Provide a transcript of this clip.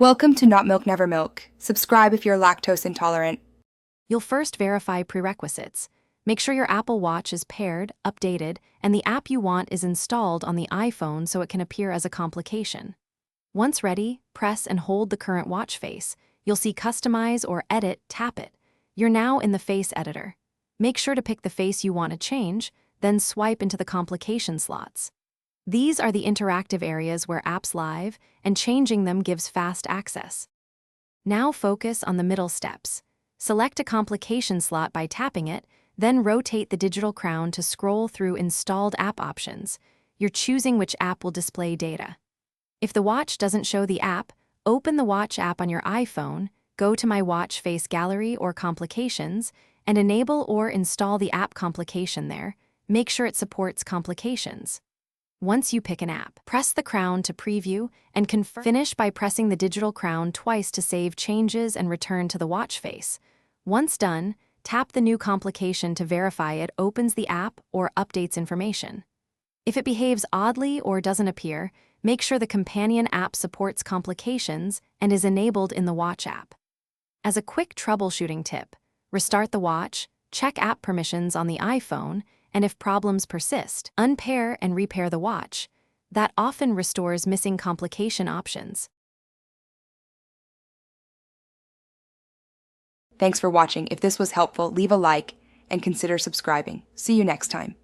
Welcome to Not Milk Never Milk. Subscribe if you're lactose intolerant. You'll first verify prerequisites. Make sure your Apple Watch is paired, updated, and the app you want is installed on the iPhone so it can appear as a complication. Once ready, press and hold the current watch face. You'll see Customize or Edit, tap it. You're now in the face editor. Make sure to pick the face you want to change, then swipe into the complication slots. These are the interactive areas where apps live, and changing them gives fast access. Now focus on the middle steps. Select a complication slot by tapping it, then rotate the digital crown to scroll through installed app options. You're choosing which app will display data. If the watch doesn't show the app, open the watch app on your iPhone, go to My Watch Face Gallery or Complications, and enable or install the app complication there. Make sure it supports complications. Once you pick an app, press the crown to preview and confirm. Finish by pressing the digital crown twice to save changes and return to the watch face. Once done, tap the new complication to verify it opens the app or updates information. If it behaves oddly or doesn't appear, make sure the companion app supports complications and is enabled in the watch app. As a quick troubleshooting tip, restart the watch, check app permissions on the iPhone, and if problems persist, unpair and repair the watch. That often restores missing complication options. Thanks for watching. If this was helpful, leave a like and consider subscribing. See you next time.